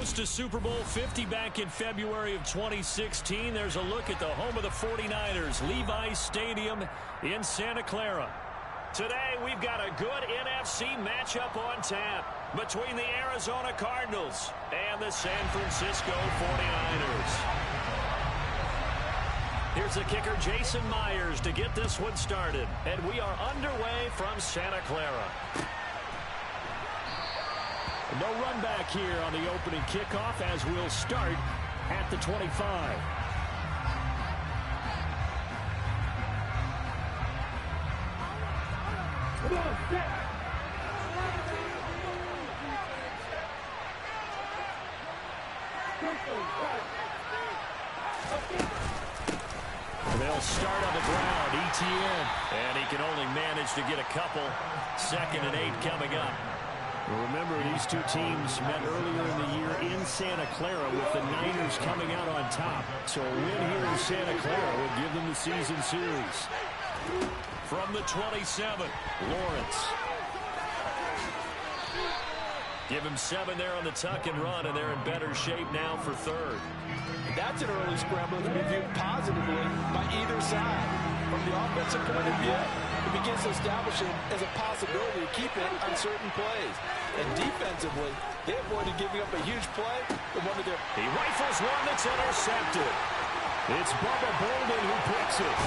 lost to Super Bowl 50 back in February of 2016. There's a look at the home of the 49ers, Levi's Stadium in Santa Clara. Today, we've got a good NFC matchup on tap between the Arizona Cardinals and the San Francisco 49ers. Here's the kicker, Jason Myers, to get this one started. And we are underway from Santa Clara. No run back here on the opening kickoff as we'll start at the 25. Come on, set. They'll start on the ground, ETN. And he can only manage to get a couple. 2nd and 8 coming up. Remember, these two teams met earlier in the year in Santa Clara with the Niners coming out on top. So a win here in Santa Clara will give them the season series. From the 27, Lawrence. Give him 7 there on the tuck and run, and they're in better shape now for 3rd. That's an early scramble to be viewed positively by either side. From the offensive point of view, it begins to establish it as a possibility to keep it on certain plays. And defensively, they avoided giving up a huge play with one of their... He rifles one that's intercepted. It's Bubba Bolden who picks it.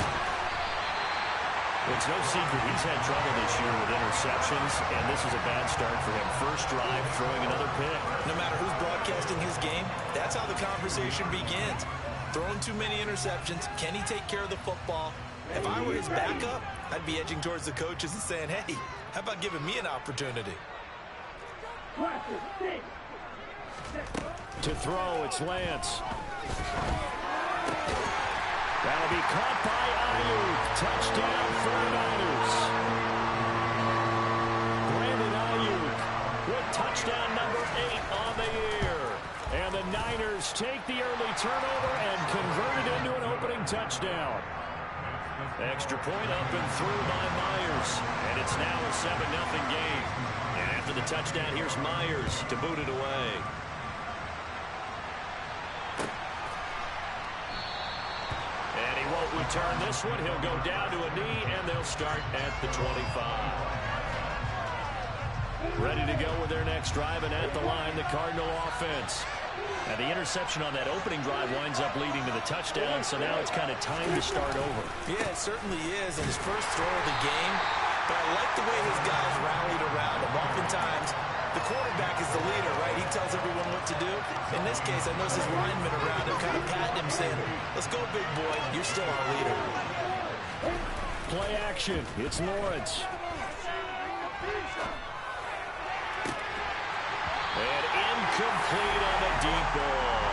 It's no secret he's had trouble this year with interceptions, and this is a bad start for him. First drive, throwing another pick. No matter who's broadcasting his game, that's how the conversation begins. Throwing too many interceptions, can he take care of the football? If I were his backup, I'd be edging towards the coaches and saying, hey, how about giving me an opportunity? To throw, it's Lance. That'll be caught by Ayuk. Touchdown, 49ers. Brandon Ayuk with touchdown number 8 on the year. And the Niners take the early turnover and convert it into an opening touchdown. Extra point up and through by Myers. And it's now a 7-0 game. And after the touchdown, here's Myers to boot it away. And he won't return this one. He'll go down to a knee, and they'll start at the 25. Ready to go with their next drive, and at the line, the Cardinal offense. And the interception on that opening drive winds up leading to the touchdown, so now it's kind of time to start over. Yeah, it certainly is, and his first throw of the game. But I like the way his guys rallied around him. Oftentimes, the quarterback is the leader, right? He tells everyone what to do. In this case, I noticed his linemen around him kind of patting him, saying, let's go, big boy. You're still our leader. Play action. It's Lawrence. And incomplete on the deep ball.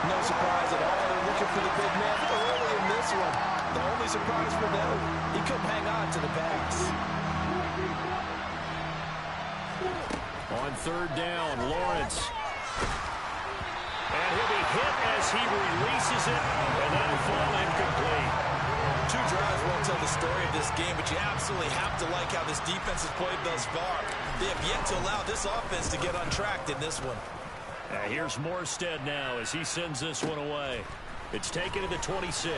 No surprise at all. They're looking for the big man early in this one. The only surprise for them, he couldn't hang on to the pass. On 3rd down, Lawrence. And he'll be hit as he releases it, and that'll fall incomplete. 2 drives won't tell the story of this game, but you absolutely have to like how this defense has played thus far. They have yet to allow this offense to get untracked in this one. Here's Morstead now as he sends this one away. It's taken to the 26.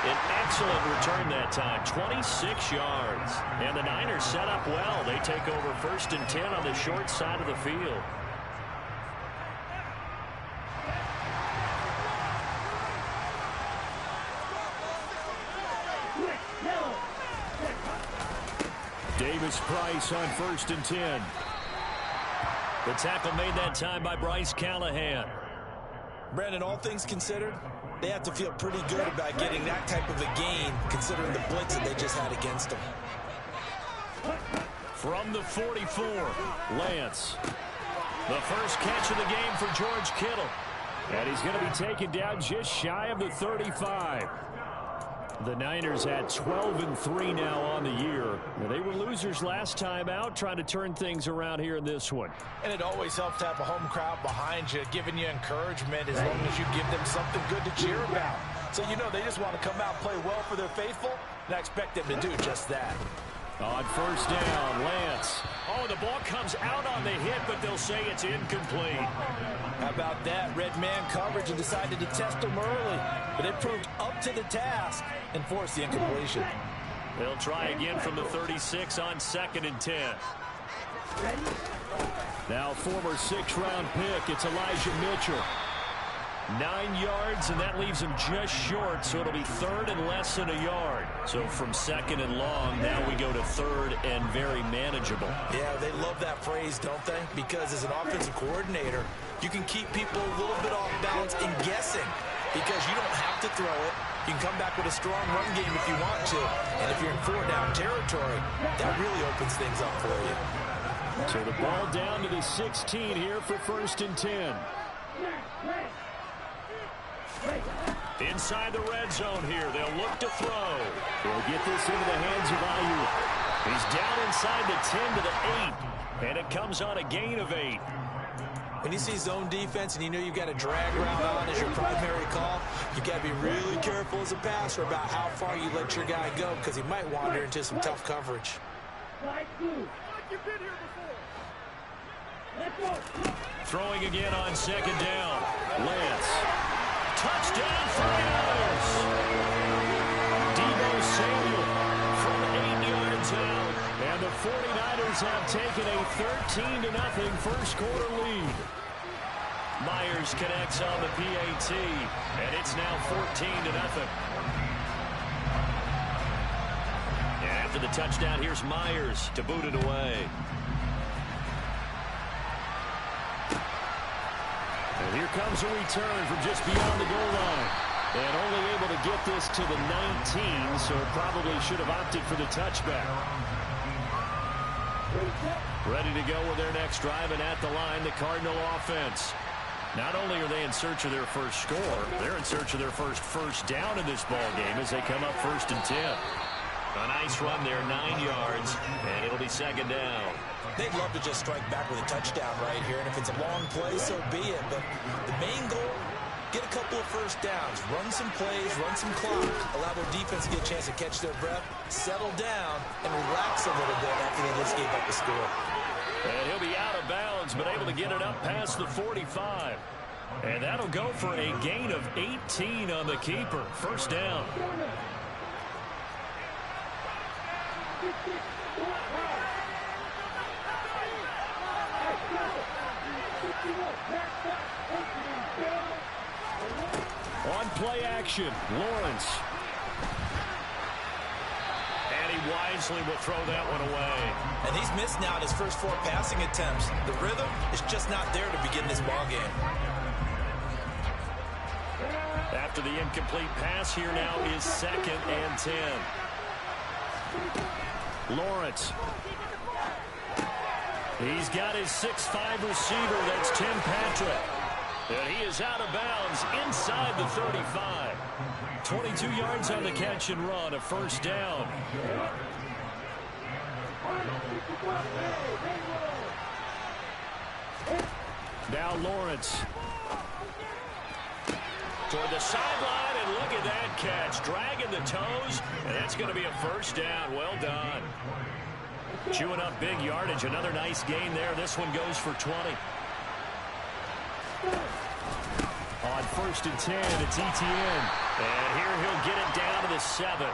An excellent return that time, 26 yards. And the Niners set up well. They take over 1st and 10 on the short side of the field. Davis-Price on 1st and 10. The tackle made that time by Bryce Callahan. Brandon, all things considered, they have to feel pretty good about getting that type of a gain, considering the blitz that they just had against them. From the 44, Lance. The first catch of the game for George Kittle. And he's going to be taken down just shy of the 35. The Niners at 12-3 now on the year. They were losers last time out, trying to turn things around here in this one. And it always helps to have a home crowd behind you, giving you encouragement as long as you give them something good to cheer about. So you know they just want to come out and play well for their faithful, and I expect them to do just that. On first down, Lance. Oh, the ball comes out on the hit, but they'll say it's incomplete. How about that? Red man coverage and decided to test him early. But it proved up to the task and forced the incompletion. They'll try again from the 36 on 2nd and 10. Now former 6th-round pick, it's Elijah Mitchell. 9 yards, and that leaves him just short, so it'll be 3rd and less than a yard. So from 2nd and long, now we go to 3rd and very manageable. Yeah, they love that phrase, don't they? Because as an offensive coordinator, you can keep people a little bit off balance and guessing because you don't have to throw it. You can come back with a strong run game if you want to. And if you're in 4-down territory, that really opens things up for you. So the ball down to the 16 here for 1st and 10. Inside the red zone here. They'll look to throw. They'll get this into the hands of Aiyuk. He's down inside the 10 to the 8. And it comes on a gain of 8. When you see zone defense and you know you've got a drag route on as your primary call, you've got to be really careful as a passer about how far you let your guy go because he might wander into some tough coverage. Throwing again on 2nd down. Lance. Touchdown 49ers. Deebo Samuel from 8 yards out. And the 49ers have taken a 13-0 first quarter lead. Myers connects on the PAT, and it's now 14-0. And after the touchdown, here's Myers to boot it away. And here comes a return from just beyond the goal line. And only able to get this to the 19, so probably should have opted for the touchback. Ready to go with their next drive, and at the line, the Cardinal offense. Not only are they in search of their first score, they're in search of their first down in this ball game as they come up 1st and 10. A nice run there, 9 yards, and it'll be 2nd down. They'd love to just strike back with a touchdown right here, and if it's a long play, so be it. But the main goal, get a couple of first downs, run some plays, run some clock, allow their defense to get a chance to catch their breath, settle down, and relax a little bit after they just gave up the score. And he'll be out of bounds, but able to get it up past the 45. And that'll go for a gain of 18 on the keeper. First down. On play action, Lawrence. And he wisely will throw that one away. And he's missed now in his first 4 passing attempts. The rhythm is just not there to begin this ball game. After the incomplete pass, here now is 2nd and 10. Lawrence. He's got his 6'5" receiver. That's Tim Patrick. And he is out of bounds inside the 35. 22 yards on the catch and run, a first down. Now Lawrence. Toward the sideline, and look at that catch. Dragging the toes, and that's going to be a first down. Well done. Chewing up big yardage. Another nice gain there. This one goes for 20. On 1st and 10, it's Etienne. And here he'll get it down to the 7.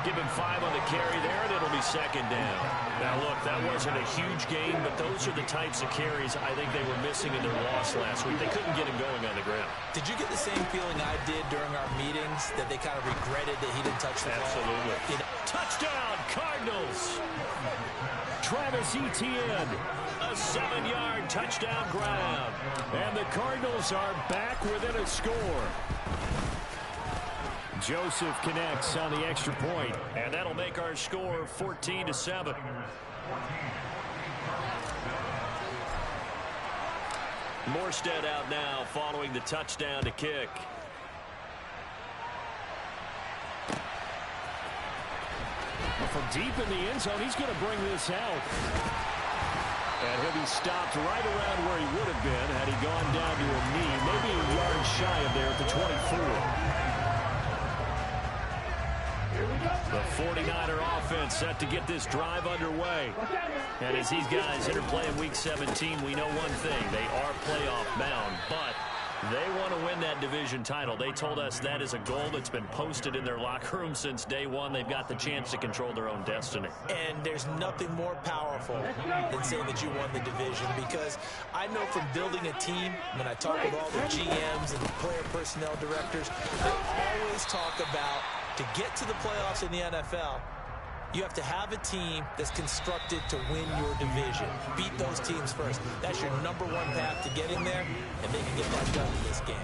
Give him 5 on the carry there, and it'll be 2nd down. Now, look, that wasn't a huge gain, but those are the types of carries I think they were missing in their loss last week. They couldn't get him going on the ground. Did you get the same feeling I did during our meetings, that they kind of regretted that he didn't touch the ball? Absolutely. Touchdown, Cardinals! Travis Etienne, a 7-yard touchdown grab. And the Cardinals are back within a score. Joseph connects on the extra point, and that'll make our score 14-7. Morstead out now following the touchdown to kick. From deep in the end zone, he's going to bring this out. And he'll be stopped right around where he would have been had he gone down to a knee, maybe a yard shy of there at the 24. Here we go. The 49er offense set to get this drive underway. And as these guys enter play in Week 17, we know one thing. They are playoff bound, but they want to win that division title. They told us that is a goal that's been posted in their locker room since day one. They've got the chance to control their own destiny. And there's nothing more powerful than saying that you won the division, because I know from building a team, when I talk with all the GMs and the player personnel directors, they always talk about, to get to the playoffs in the NFL, you have to have a team that's constructed to win your division. Beat those teams first. That's your number one path to getting there, and they can get that done in this game.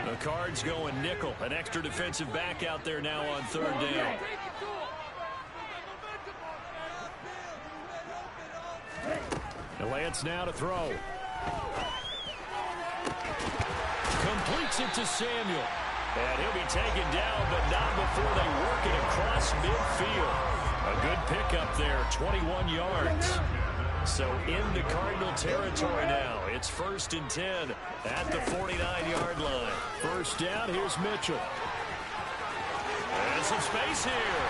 The Cards going nickel. An extra defensive back out there now on third down. And Lance now to throw. Completes it to Samuel. And he'll be taken down, but not before they work it across midfield. A good pickup there, 21 yards. So into Cardinal territory now. It's 1st and 10 at the 49-yard line. First down, here's Mitchell. And some space here.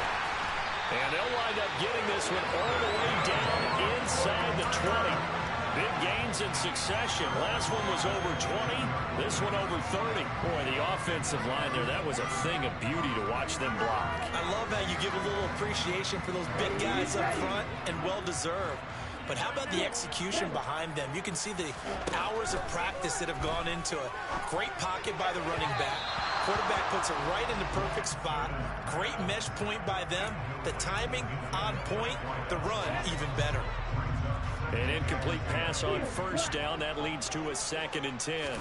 And they'll wind up getting this one all the way down inside the 20. Big gains in succession. Last one was over 20. This one over 30. Boy, the offensive line there, that was a thing of beauty to watch them block. I love how you give a little appreciation for those big guys up front, and well-deserved. But how about the execution behind them? You can see the hours of practice that have gone into it. Great pocket by the running back. Quarterback puts it right in the perfect spot. Great mesh point by them. The timing on point. The run even better. An incomplete pass on first down. That leads to a 2nd and 10.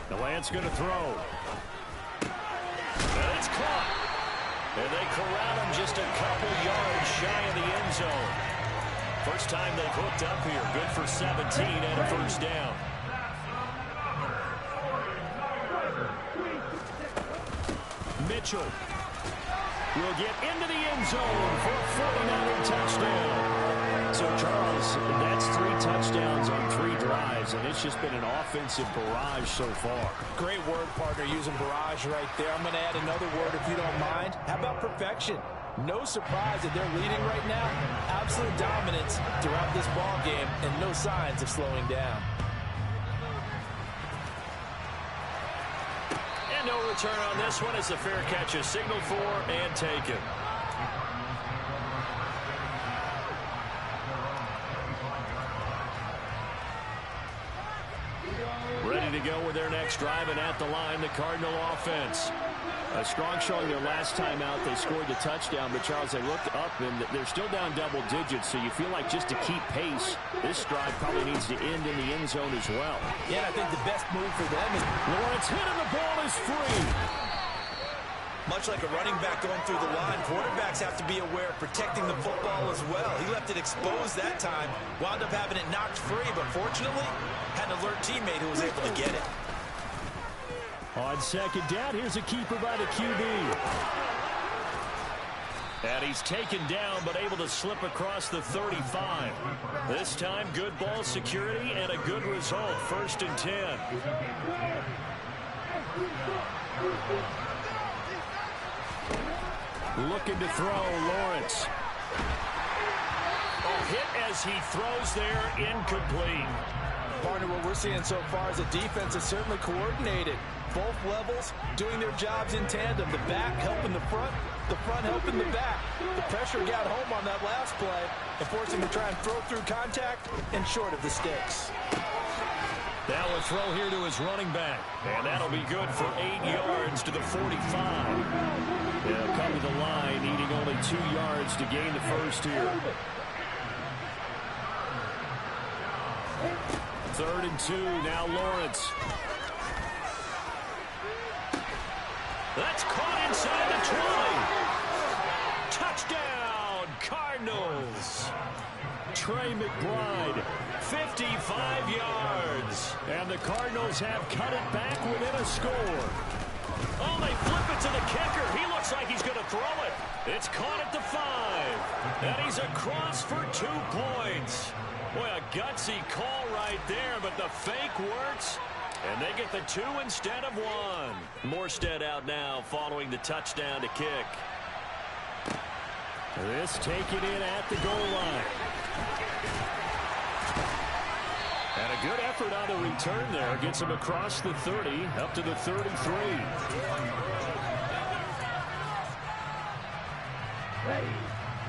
The Lance going to throw. And it's caught. And they corral him just a couple yards shy of the end zone. First time they've hooked up here. Good for 17 and a first down. Mitchell will get into the end zone for a 49er touchdown. So, Charles, that's 3 touchdowns on 3 drives, and it's just been an offensive barrage so far. Great word, partner, using barrage right there. I'm going to add another word if you don't mind. How about perfection? No surprise that they're leading right now. Absolute dominance throughout this ball game, and no signs of slowing down. And no return on this one as the fair catch is signaled for and taken. Ready to go with their next drive, and at the line, the Cardinal offense. A strong showing their last time out. They scored the touchdown, but, Charles, they looked up, and they're still down double digits, so you feel like just to keep pace, this drive probably needs to end in the end zone as well. Yeah, I think the best move for them is Lawrence hit, and the ball is free. Much like a running back going through the line, quarterbacks have to be aware of protecting the football as well. He left it exposed that time, wound up having it knocked free, but fortunately, had an alert teammate who was able to get it. On second down, here's a keeper by the QB. And he's taken down, but able to slip across the 35. This time, good ball security and a good result. 1st and 10. Looking to throw, Lawrence. A hit as he throws there, incomplete. Partner, what we're seeing so far is a defense that's certainly coordinated. Both levels doing their jobs in tandem. The back helping the front helping the back. The pressure got home on that last play and forced him to try and throw through contact and short of the sticks. Now a throw here to his running back. And that'll be good for 8 yards to the 45. They'll come to the line, needing only 2 yards to gain the first here. 3rd and 2, now Lawrence. That's caught inside the 20. Touchdown, Cardinals. Trey McBride, 55 yards. And the Cardinals have cut it back within a score. Oh, they flip it to the kicker. He looks like he's going to throw it. It's caught at the 5. And he's across for 2 points. Boy, a gutsy call right there, but the fake works, and they get the 2 instead of 1. Morstead out now following the touchdown to kick. This taken in at the goal line. And a good effort on the return there. Gets him across the 30, up to the 33.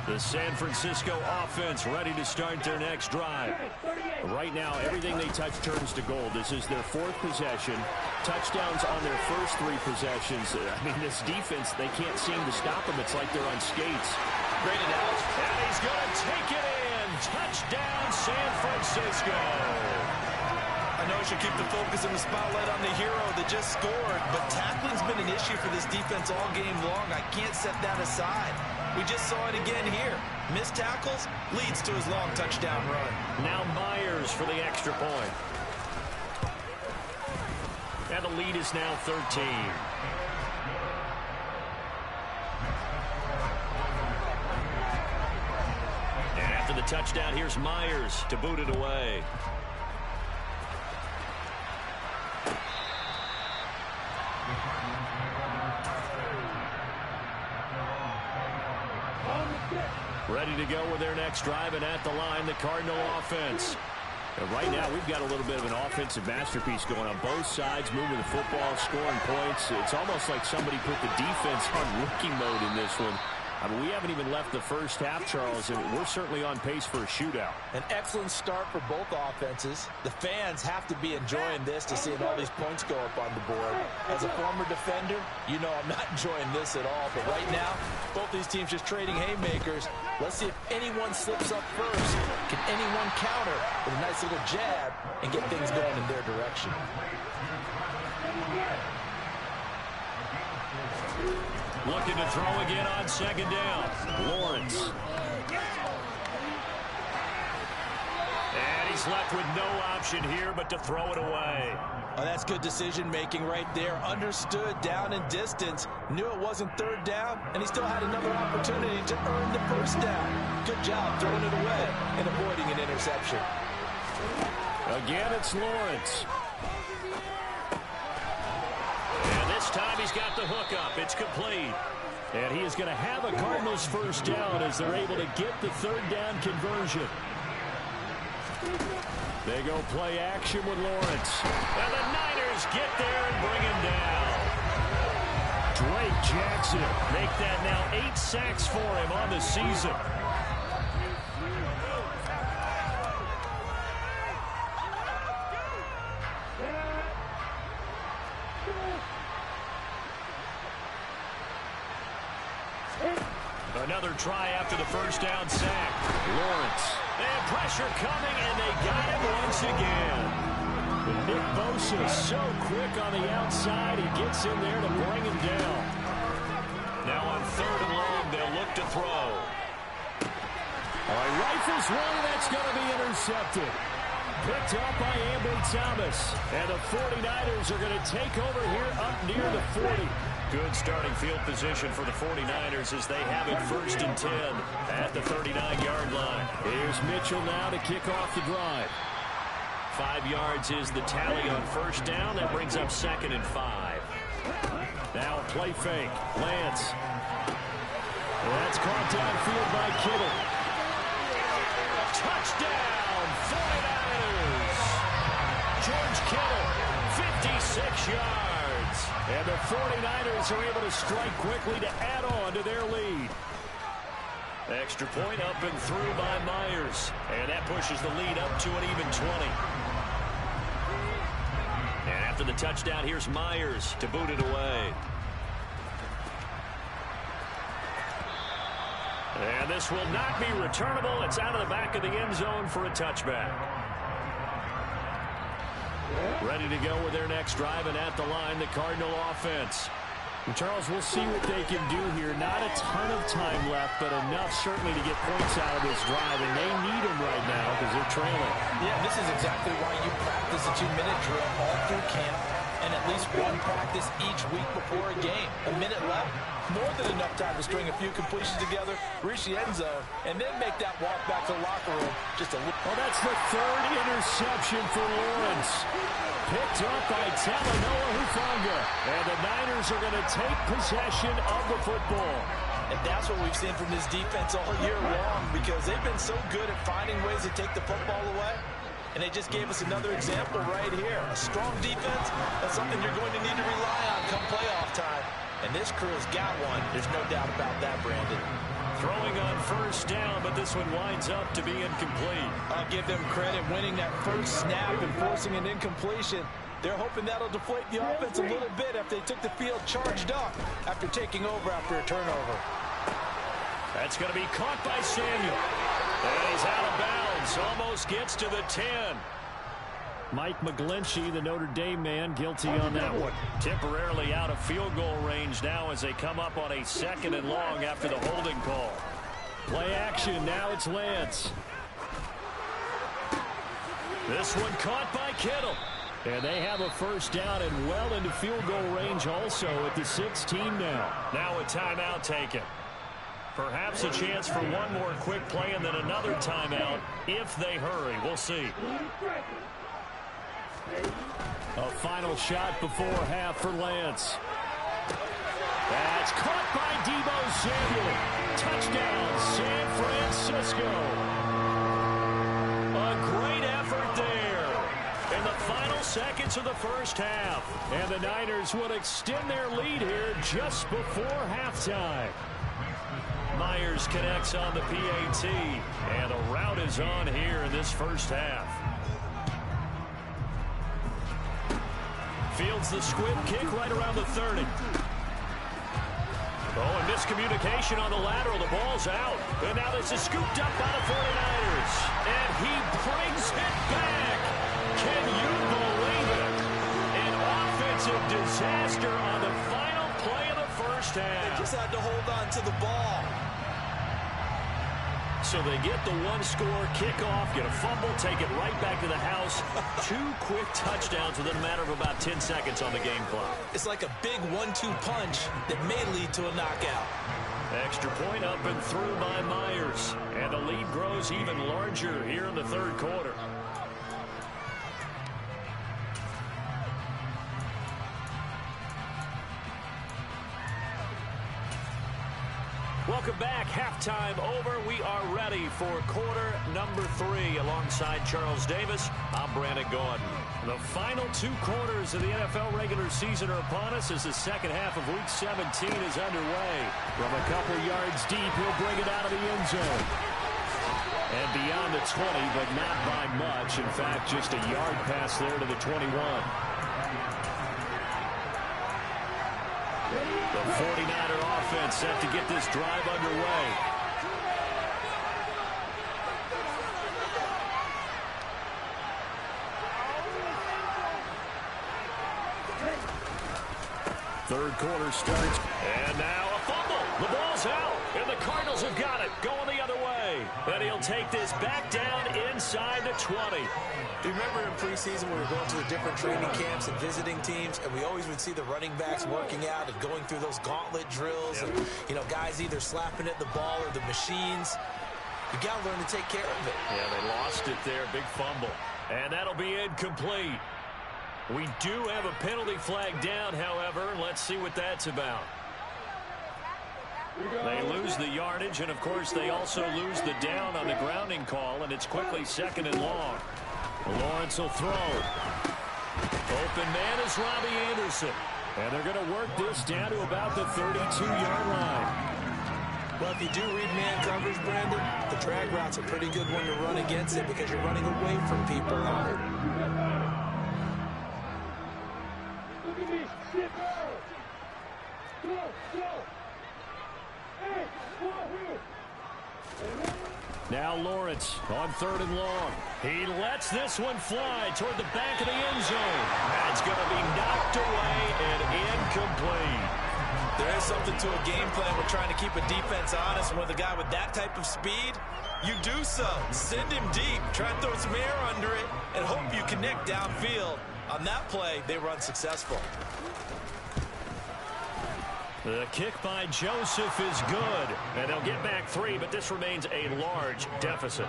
The San Francisco offense ready to start their next drive. Right now, everything they touch turns to gold. This is their 4th possession. Touchdowns on their first 3 possessions. I mean, this defense, they can't seem to stop them. It's like they're on skates. Great analogy. And he's going to take it in. Touchdown, San Francisco. I know I should keep the focus and the spotlight on the hero that just scored, but tackling's been an issue for this defense all game long. I can't set that aside. We just saw it again here. Missed tackles leads to his long touchdown run. Now Myers for the extra point. And the lead is now 13. And after the touchdown, here's Myers to boot it away. Ready to go with their next drive, and at the line, the Cardinal offense. And right now, we've got a little bit of an offensive masterpiece going on both sides, moving the football, scoring points. It's almost like somebody put the defense on rookie mode in this one. I mean, we haven't even left the first half, Charles, and we're certainly on pace for a shootout. An excellent start for both offenses. The fans have to be enjoying this to seeing all these points go up on the board. As a former defender, you know I'm not enjoying this at all. But right now, both these teams just trading haymakers. Let's see if anyone slips up first. Can anyone counter with a nice little jab and get things going in their direction? Looking to throw again on second down. Lawrence. And he's left with no option here but to throw it away. Oh, that's good decision-making right there. Understood down and distance. Knew it wasn't 3rd down, and he still had another opportunity to earn the 1st down. Good job throwing it away and avoiding an interception. Again, it's Lawrence. And this time he's got the hook up. It's complete. And he is going to have a Cardinals 1st down as they're able to get the 3rd down conversion. They go play action with Lawrence. And the Niners get there and bring him down. Drake Jackson make that now 8 sacks for him on the season. Another try after the 1st down sack. Lawrence. And pressure coming, and they got him once again. But Nick Bosa so quick on the outside. He gets in there to bring him down. Now on 3rd and long, they'll look to throw. All right, rifles one, that's going to be intercepted. Picked up by Ambry Thomas. And the 49ers are going to take over here up near the 40. Good starting field position for the 49ers as they have it 1st and 10 at the 39-yard line. Here's Mitchell now to kick off the drive. 5 yards is the tally on 1st down. That brings up 2nd and 5. Now a play fake. Lance. That's caught downfield by Kittle. Touchdown, 49ers. George Kittle, 56 yards. And the 49ers are able to strike quickly to add on to their lead. Extra point up and through by Myers. And that pushes the lead up to an even 20. And after the touchdown, here's Myers to boot it away. And this will not be returnable. It's out of the back of the end zone for a touchback. Ready to go with their next drive, and at the line, the Cardinal offense. And Charles, we'll see what they can do here. Not a ton of time left, but enough certainly to get points out of this drive, and they need them right now because they're trailing. Yeah, this is exactly why you practice a 2-minute drill all through camp. and at least one practice each week before a game. A minute left, more than enough time to string a few completions together, reach the end zone, and then make that walk back to the locker room just a little. Well, that's the third interception for Lawrence. Picked up by Talanoa Hufanga. And the Niners are going to take possession of the football. And that's what we've seen from this defense all year long, because they've been so good at finding ways to take the football away. And they just gave us another example right here. A strong defense, that's something you're going to need to rely on come playoff time. And this crew's got one. There's no doubt about that, Brandon. Throwing on first down, but this one winds up to be incomplete. I'll give them credit winning that first snap and forcing an incompletion. They're hoping that'll deflate the offense a little bit after they took the field charged up after taking over after a turnover. That's going to be caught by Samuel. And he's out of bounds. Almost gets to the 10. Mike McGlinchey, the Notre Dame man, guilty on that one. Temporarily out of field goal range now as they come up on a 2nd and long after the holding call. Play action. Now it's Lance. This one caught by Kittle. And they have a first down and well into field goal range also at the 16 now. Now a timeout taken. Perhaps a chance for one more quick play and then another timeout if they hurry. We'll see. A final shot before half for Lance. That's caught by Deebo Samuel. Touchdown, San Francisco. A great effort there in the final seconds of the first half. And the Niners would extend their lead here just before halftime. Myers connects on the PAT, and a rout is on here in this first half. Fields the squib kick right around the 30. Oh, and miscommunication on the lateral. The ball's out. And now this is scooped up by the 49ers. And he brings it back. Can you believe it? An offensive disaster on the final play of the first half. They just had to hold on to the ball. So they get the one-score kickoff, get a fumble, take it right back to the house. 2 quick touchdowns within a matter of about 10 seconds on the game clock. It's like a big 1-2 punch that may lead to a knockout. Extra point up and through by Myers. And the lead grows even larger here in the third quarter. Welcome back. Halftime over. We are ready for quarter number 3. Alongside Charles Davis, I'm Brandon Gaudin. The final 2 quarters of the NFL regular season are upon us as the second half of Week 17 is underway. From a couple yards deep, he'll bring it out of the end zone. And beyond the 20, but not by much. In fact, just a yard pass there to the 21. The 49er offense set to get this drive underway. Third quarter starts. And now a fumble. The ball's out. And the Cardinals have got it. Going the other way. And he'll take this back down inside the 20. Do you remember in preseason when we were going to the different training camps and visiting teams, and we always would see the running backs working out and going through those gauntlet drills, and, you know, guys either slapping at the ball or the machines. You got to learn to take care of it. Yeah, they lost it there. Big fumble. And that'll be incomplete. We do have a penalty flag down, however. Let's see what that's about. They lose the yardage, and, of course, they also lose the down on the grounding call, and it's quickly 2nd and long. Lawrence will throw. Open man is Robbie Anderson. And they're going to work this down to about the 32-yard line. Well, if you do read man coverage, Brandon, the drag route's a pretty good one to run against it because you're running away from people. Now Lawrence on 3rd and long. He lets this one fly toward the back of the end zone. That's going to be knocked away and incomplete. There is something to a game plan with trying to keep a defense honest. And with a guy with that type of speed, you do so. Send him deep. Try and throw some air under it and hope you connect downfield On that play, they were unsuccessful. The kick by Joseph is good, and they'll get back 3, but this remains a large deficit.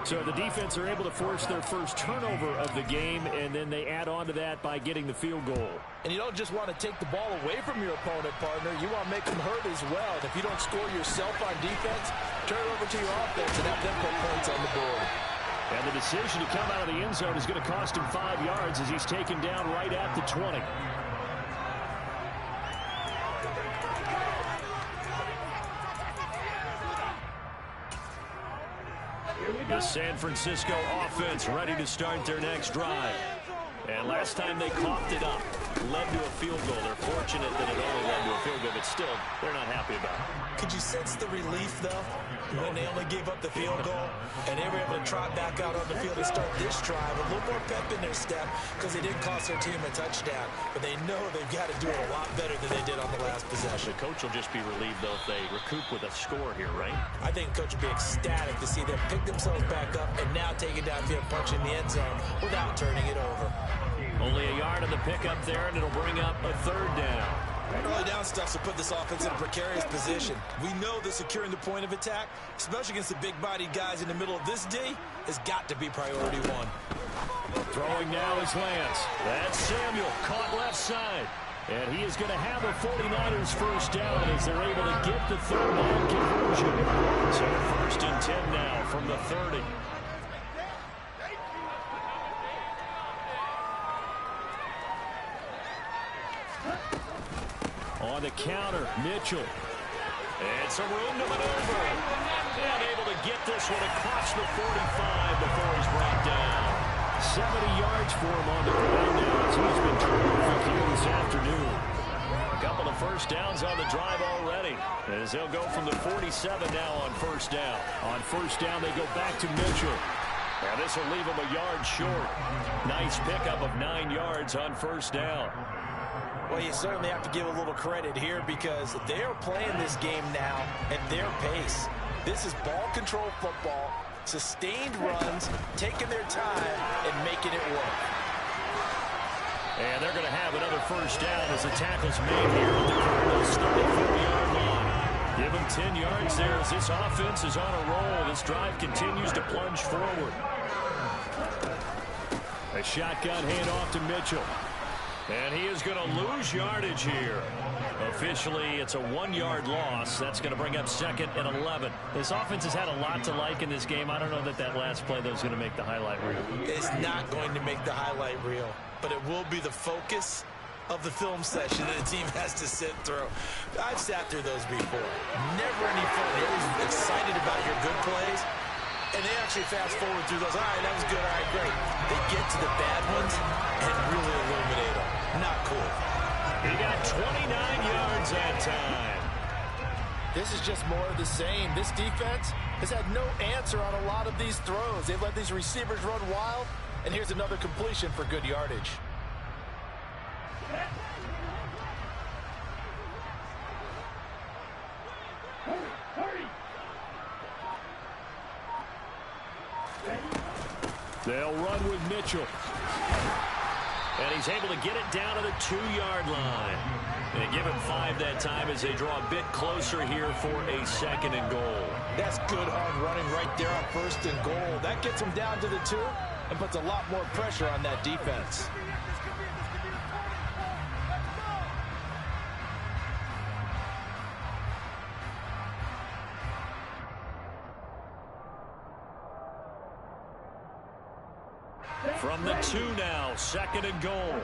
So the defense are able to force their first turnover of the game, and then they add on to that by getting the field goal. And you don't just want to take the ball away from your opponent, partner. You want to make them hurt as well. And if you don't score yourself on defense, turn it over to your offense and have them put points on the board. And the decision to come out of the end zone is going to cost him 5 yards as he's taken down right at the 20. The San Francisco offense ready to start their next drive. And last time they coughed it up, led to a field goal. They're fortunate that it only led to a field goal, but still, they're not happy about it. Could you sense the relief, though, when they only gave up the field goal and they were able to trot back out on the field and start this drive? A little more pep in their step because they didn't cost their team a touchdown, but they know they've got to do it a lot better than they did on the last possession. The coach will just be relieved, though, if they recoup with a score here, right? I think the coach will be ecstatic to see them pick themselves back up and now take it downfield, punching the end zone without turning it over. Only a yard on the pickup there, and it'll bring up a 3rd down. Early down stuff will put this offense in a precarious position. We know that securing the point of attack, especially against the big-bodied guys in the middle of this D, has got to be priority 1. Throwing now is Lance. That's Samuel, caught left side. And he is going to have a 49ers first down as they're able to get the 3rd down conversion. So 1st and 10 now from the 30. On the counter, Mitchell. And some room to maneuver. And able to get this one across the 45 before he's brought down. 70 yards for him on the ground now as he's been terrific here this afternoon. A couple of first downs on the drive already as they'll go from the 47 now on 1st down. On 1st down, they go back to Mitchell. And this will leave him a yard short. Nice pickup of 9 yards on 1st down. Well, you certainly have to give a little credit here because they are playing this game now at their pace. This is ball control football, sustained runs, taking their time, and making it work. And they're going to have another first down as the tackle's made here at the Cardinals' 34-yard line. Give them 10 yards there as this offense is on a roll. This drive continues to plunge forward. A shotgun handoff to Mitchell. And he is going to lose yardage here. Officially, it's a 1-yard loss. That's going to bring up 2nd and 11. This offense has had a lot to like in this game. I don't know that last play, though, is going to make the highlight reel. It's not going to make the highlight reel, but it will be the focus of the film session that the team has to sit through. I've sat through those before. Never any fun. You're always excited about your good plays, and they actually fast forward through those. All right, that was good. All right, great. They get to the bad ones and really illuminate them. Not cool. He got 29 yards that time. This is just more of the same. This defense has had no answer on a lot of these throws. They've let these receivers run wild, and here's another completion for good yardage. They'll run with Mitchell. And he's able to get it down to the 2-yard line. And give him 5 that time as they draw a bit closer here for a 2nd and goal. That's good hard running right there on 1st and goal. That gets them down to the 2 and puts a lot more pressure on that defense. From the 2 now, 2nd and goal.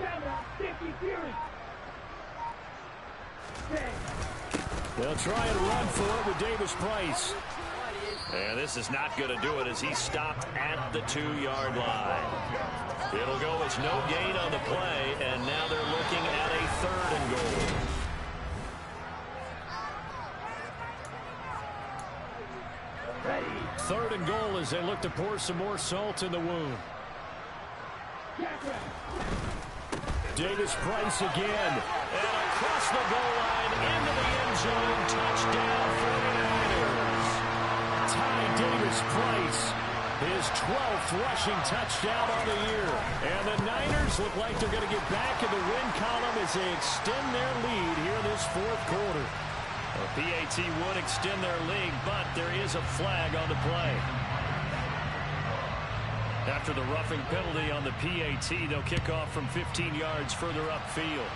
They'll try and run for it with Davis Price. And this is not going to do it as he stopped at the 2-yard line. It'll go as no gain on the play, and now they're looking at a 3rd and goal. Third and goal as they look to pour some more salt in the wound. Davis Price again. And across the goal line into the end zone. Touchdown 49ers. Ty Davis Price His 12th rushing touchdown on the year. And the Niners look like they're going to get back in the win column as they extend their lead here in this fourth quarter. A PAT would extend their lead, but there is a flag on the play. After the roughing penalty on the PAT, they'll kick off from 15 yards further upfield.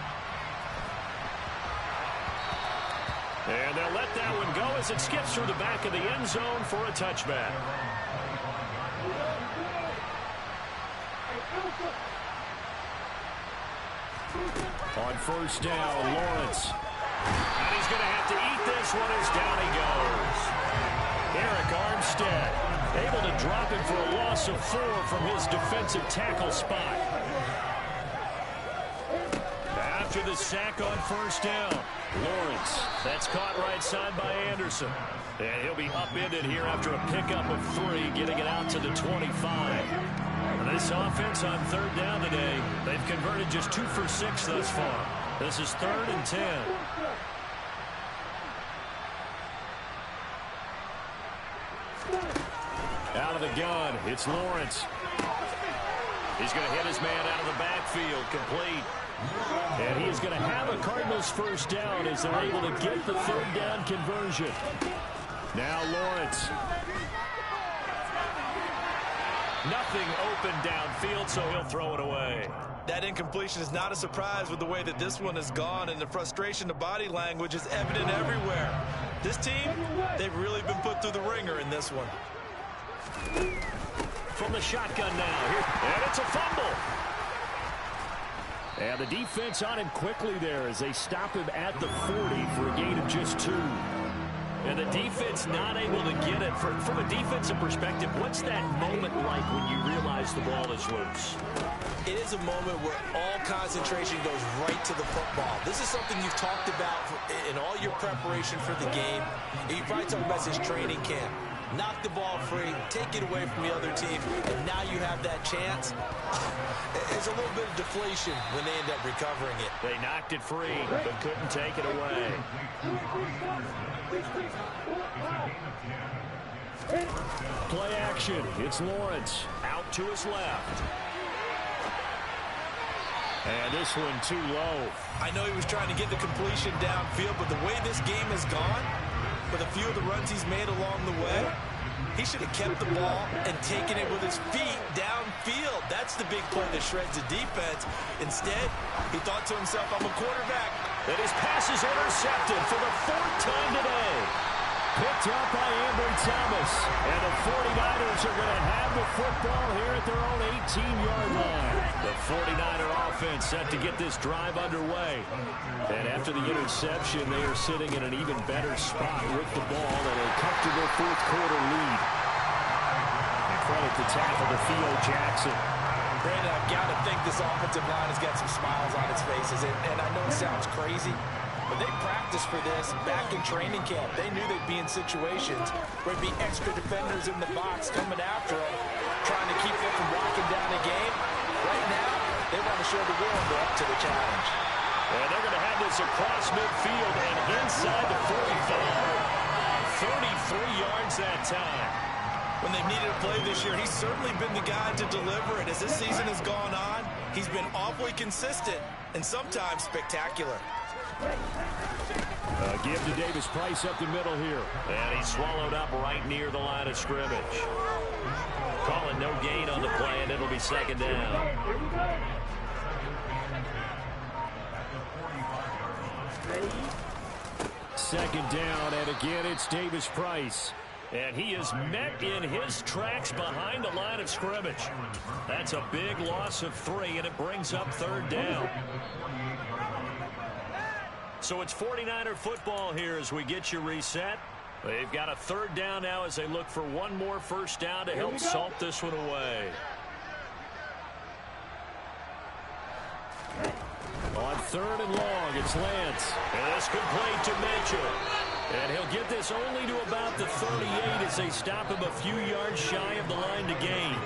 And they'll let that one go as it skips through the back of the end zone for a touchback. On first down, Lawrence. And he's going to have to eat this one as down he goes. Eric Armstead able to drop him for a loss of 4 from his defensive tackle spot. After the sack on first down, Lawrence. That's caught right side by Anderson. And he'll be upended here after a pickup of 3, getting it out to the 25. This offense on third down today, they've converted just 2 for 6 thus far. This is 3rd and 10. Out of the gun, it's Lawrence. He's going to hit his man out of the backfield, complete. And he is going to have a Cardinals first down as they're able to get the third down conversion. Now Lawrence. Nothing open downfield, so he'll throw it away. That incompletion is not a surprise with the way that this one has gone, and the frustration of body language is evident everywhere. This team, they've really been put through the ringer in this one. From the shotgun now, here, and it's a fumble. And the defense on him quickly there as they stop him at the 40 for a gain of just 2. And the defense not able to get it. From a defensive perspective, what's that moment like when you realize the ball is loose? It is a moment where all concentration goes right to the football. This is something you've talked about in all your preparation for the game. You probably talked about this training camp. Knock the ball free, take it away from the other team, and now you have that chance. There's a little bit of deflation when they end up recovering it. They knocked it free, but couldn't take it away. Play action. It's Lawrence out to his left. And this one too low. I know he was trying to get the completion downfield, but the way this game has gone, with a few of the runs he's made along the way, he should have kept the ball and taken it with his feet downfield. That's the big play that shreds the defense. Instead, he thought to himself, I'm a quarterback. And his pass is intercepted for the 4th time today. Picked up by Ambry Thomas. And the 49ers are going to have the football here at their own 18-yard line. The 49er offense set to get this drive underway. And after the interception, they are sitting in an even better spot with the ball and a comfortable fourth quarter lead. And credit the tackle to Theo Jackson. Brandon, I've got to think this offensive line has got some smiles on its faces. And I know it sounds crazy, but they practiced for this back in training camp. They knew they'd be in situations where there'd be extra defenders in the box coming after them, trying to keep them from walking down the game. Right now, they want to show the world they're up to the challenge. And they're going to have this across midfield and inside the 45. 33 yards that time. When they've needed a play this year, he's certainly been the guy to deliver it. As this season has gone on, he's been awfully consistent and sometimes spectacular. Give to Davis Price up the middle here. And he's swallowed up right near the line of scrimmage. Calling no gain on the play, and it'll be 2nd down. Second down, and again it's Davis Price. And he is met in his tracks behind the line of scrimmage. That's a big loss of 3, and it brings up 3rd down. So it's 49er football here as we get you reset. They've got a 3rd down now as they look for one more first down to help salt this one away. On 3rd and long, it's Lance. And it's complete to Mitchell. And he'll get this only to about the 38 as they stop him a few yards shy of the line to gain.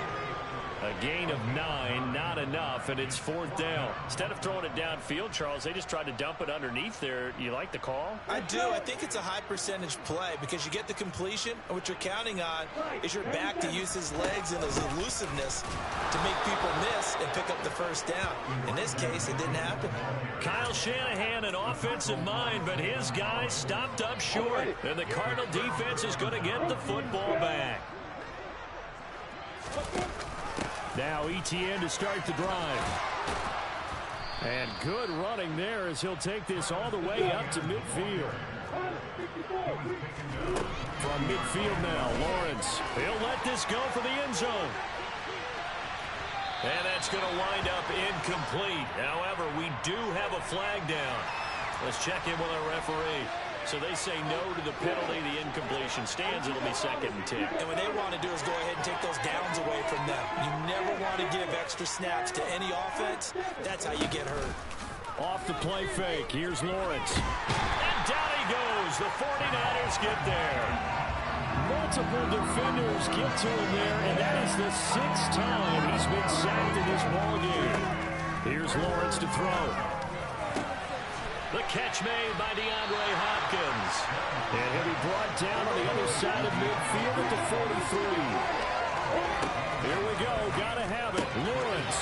A gain of 9, not enough, and it's 4th down. Instead of throwing it downfield, Charles, they just tried to dump it underneath there. You like the call? I do. I think it's a high percentage play because you get the completion, and what you're counting on is your back to use his legs and his elusiveness to make people miss and pick up the first down. In this case, it didn't happen. Kyle Shanahan, an offensive mind, but his guys stopped up short, and the Cardinal defense is going to get the football back. Now Etienne to start the drive. And good running there as he'll take this all the way up to midfield. From midfield now, Lawrence. He'll let this go for the end zone. And that's going to wind up incomplete. However, we do have a flag down. Let's check in with our referee. So they say no to the penalty. The incompletion stands. It'll be 2nd and 10. And what they want to do is go ahead and take those downs away from them. You never want to give extra snaps to any offense. That's how you get hurt. Off the play fake. Here's Lawrence. And down he goes. The 49ers get there. Multiple defenders get to him there, and that is the 6th time he's been sacked in this ballgame. Here's Lawrence to throw. The catch made by DeAndre Hopkins. And he'll be brought down on the other side of midfield at the 43. Here we go. Got to have it. Lawrence.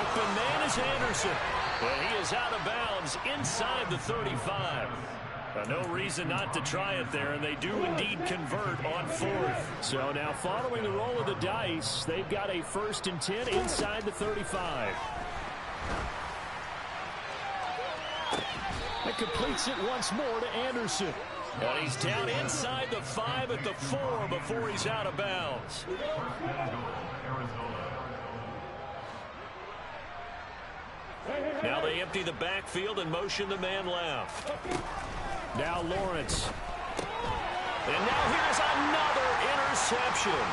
Open man is Anderson. And he is out of bounds inside the 35. No reason not to try it there, and they do indeed convert on 4th. So now following the roll of the dice, they've got a 1st and 10 inside the 35. It completes it once more to Anderson. And he's down inside the 5 at the 4 before he's out of bounds. Now they empty the backfield and motion the man left. Now Lawrence. And now here's another interception.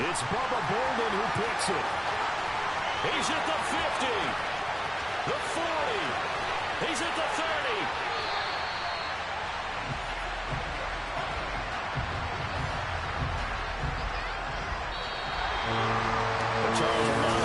It's Bubba Bolden who picks it. He's at the 50. The 40. He's at the 30. Charles,